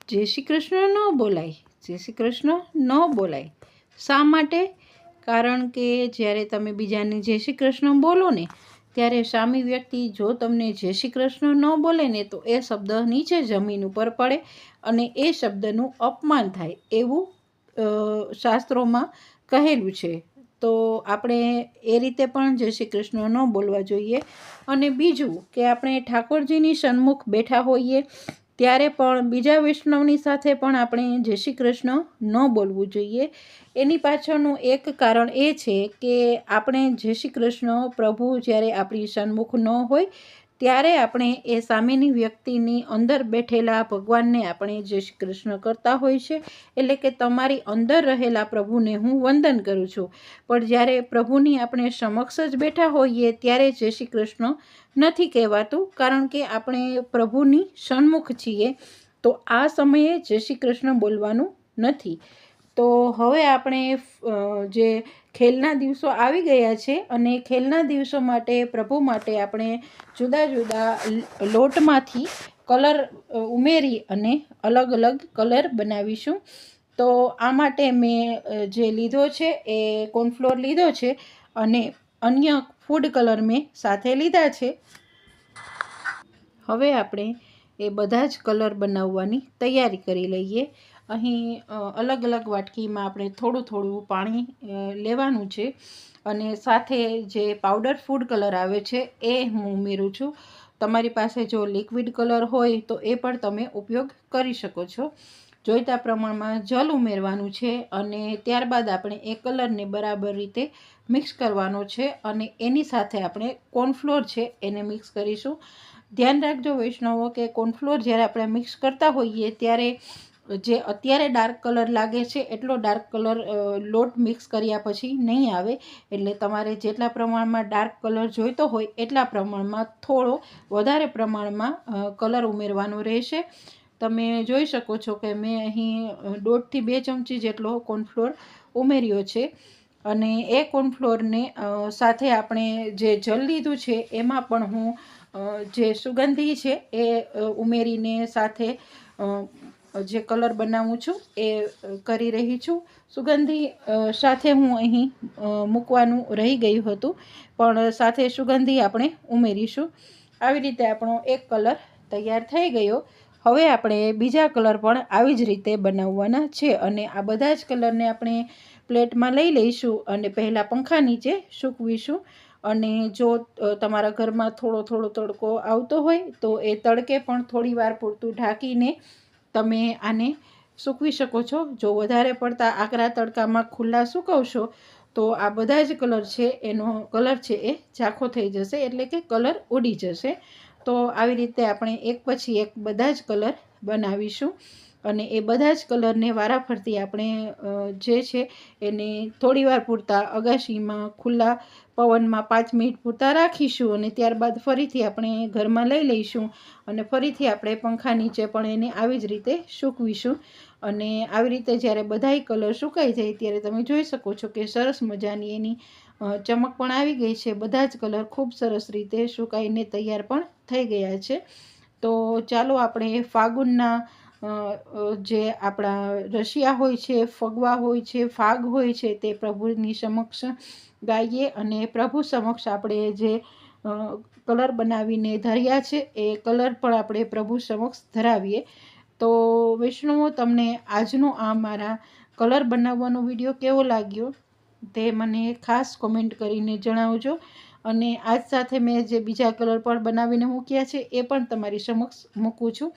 જય શ્રી કૃષ્ણ ન બોલાય, જય શ્રી કૃષ્ણ ન બોલાય. શા માટે? કારણ કે જ્યારે તમે બીજાને જય શ્રી કૃષ્ણ બોલો ને ત્યારે સામી વ્યક્તિ જો તમને જય શ્રી કૃષ્ણ ન બોલે ને તો એ શબ્દ નીચે જમીન ઉપર પડે અને એ શબ્દનું અપમાન થાય એવું શાસ્ત્રોમાં કહેલું છે. તો આપણે એ રીતે પણ જય શ્રી કૃષ્ણ ન બોલવા જોઈએ. અને બીજું કે આપણે ઠાકોરજીની સન્મુખ બેઠા હોઈએ ત્યારે પણ બીજા વૈષ્ણવની સાથે પણ આપણે જય શ્રી કૃષ્ણ ન બોલવું જોઈએ. એની પાછળનું એક કારણ એ છે કે આપણે જય શ્રી કૃષ્ણ પ્રભુ જ્યારે આપણી સન્મુખ ન હોય ત્યારે આપણે એ સામેની વ્યક્તિની અંદર બેઠેલા ભગવાનને આપણે જય શ્રી કૃષ્ણ કરતા હોય છે. એટલે કે તમારી અંદર રહેલા પ્રભુને હું વંદન કરું છું. પણ જ્યારે પ્રભુની આપણે સમક્ષ જ બેઠા હોઈએ ત્યારે જય શ્રી કૃષ્ણ નથી કહેવાતું, કારણ કે આપણે પ્રભુની સન્મુખ છીએ. તો આ સમયે જય શ્રી કૃષ્ણ બોલવાનું નથી. તો હવે આપણે જે ખેલના દિવસો આવી ગયા છે અને ખેલના દિવસો માટે પ્રભુ માટે આપણે જુદા જુદા લોટમાંથી કલર ઉમેરી અને અલગ અલગ કલર બનાવીશું. તો આ માટે મેં જે લીધો છે એ કોર્નફ્લોર લીધો છે અને અન્ય ફૂડ કલર મેં સાથે લીધા છે. હવે આપણે એ બધા જ કલર બનાવવાની તૈયારી કરી લઈએ. અહીં અલગ અલગ વાટકીમાં આપણે થોડું થોડું પાણી લેવાનું છે અને સાથે જે પાવડર ફૂડ કલર આવે છે એ હું ઉમેરું છું. તમારી પાસે જો લિક્વિડ કલર હોય તો એ પણ તમે ઉપયોગ કરી શકો છો. જોઈતા પ્રમાણમાં જલ ઉમેરવાનું છે અને ત્યારબાદ આપણે એ કલરને બરાબર રીતે મિક્સ કરવાનો છે અને એની સાથે આપણે કોર્નફ્લોર છે એને મિક્સ કરીશું. ધ્યાન રાખજો વૈષ્ણવો કે કોર્નફ્લોર જ્યારે આપણે મિક્સ કરતા હોઈએ ત્યારે જે અત્યારે ડાર્ક કલર લાગે છે એટલો ડાર્ક કલર લોટ મિક્સ કર્યા પછી નહીં આવે. એટલે તમારે જેટલા પ્રમાણમાં ડાર્ક કલર જોઈતો હોય એટલા પ્રમાણમાં થોડો વધારે પ્રમાણમાં કલર ઉમેરવાનો રહેશે. તમે જોઈ શકો છો કે મેં અહીં 1.5 થી 2 ચમચી જેટલો કોર્નફ્લોર ઉમેર્યો છે અને એ કોર્નફ્લોરને સાથે આપણે જે જલ લીધું છે એમાં પણ હું જે સુગંધી છે એ ઉમેરીને સાથે જે કલર બનાવું છું એ કરી રહી છું. સુગંધી સાથે હું અહીં મૂકવાનું રહી ગયું હતું પણ સાથે સુગંધી આપણે ઉમેરીશું. આવી રીતે આપણો એક કલર તૈયાર થઈ ગયો. હવે આપણે બીજા કલર પણ આવી જ રીતે બનાવવાના છે અને આ બધા જ કલરને આપણે પ્લેટમાં લઈ લઈશું અને પહેલાં પંખા નીચે સૂકવીશું. અને જો તમારા ઘરમાં થોડો થોડો તડકો આવતો હોય તો એ તડકે પણ થોડી વાર પૂરતું ઢાંકીને તમે આને સૂકવી શકો છો. જો વધારે પડતા આકરા તડકામાં ખુલ્લા સૂકવશો તો આ બધા જ કલર છે એનો કલર છે એ ઝાંખો થઈ જશે, એટલે કે કલર ઉડી જશે. તો આવી રીતે આપણે એક પછી એક બધા જ કલર બનાવીશું અને એ બધા જ કલરને વારાફરતી આપણે જે છે એને થોડીવાર પૂરતા અગાશીમાં ખુલ્લા પવનમાં 5 મિનિટ પૂરતા રાખીશું અને ત્યારબાદ ફરીથી આપણે ઘરમાં લઈ લઈશું અને ફરીથી આપણે પંખા નીચે પણ એને આવી જ રીતે સૂકવીશું. અને આવી રીતે જ્યારે બધાય કલર સુકાઈ જાય ત્યારે તમે જોઈ શકો છો કે સરસ મજાની એની ચમક પણ આવી ગઈ છે. બધા જ કલર ખૂબ સરસ રીતે સુકાઈને તૈયાર પણ થઈ ગયા છે. તો ચાલો આપણે ફાગુનના જે આપણા રશિયા હોય છે, ફગવા હોય છે, ફાગ હોય છે તે પ્રભુની સમક્ષ ગાઈએ અને પ્રભુ સમક્ષ આપણે જે કલર બનાવીને ધર્યા છે એ કલર પણ આપણે પ્રભુ સમક્ષ ધરાવીએ. તો વૈષ્ણવો, તમને આજનો આ મારા કલર બનાવવાનો વિડીયો કેવો લાગ્યો તે મને ખાસ કોમેન્ટ કરીને જણાવજો. અને આજ સાથે મેં જે બીજા કલર પણ બનાવીને મૂક્યા છે એ પણ તમારી સમક્ષ મૂકું છું.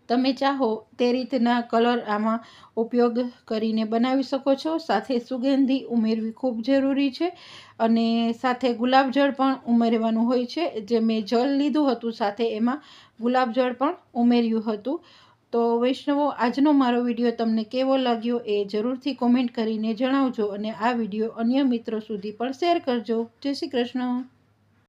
તમે ચાહો તે રીતના કલર આમાં ઉપયોગ કરીને બનાવી શકો છો. સાથે સુગંધી ઉમેરવી ખૂબ જરૂરી છે અને સાથે ગુલાબજળ પણ ઉમેરવાનું હોય છે. જે મેં જળ લીધું હતું સાથે એમાં ગુલાબજળ પણ ઉમેર્યું હતું. તો વૈષ્ણવો, આજનો મારો વિડીયો તમને કેવો લાગ્યો એ જરૂરથી કોમેન્ટ કરીને જણાવજો અને આ વિડીયો અન્ય મિત્રો સુધી પણ શેર કરજો. જય શ્રી કૃષ્ણ.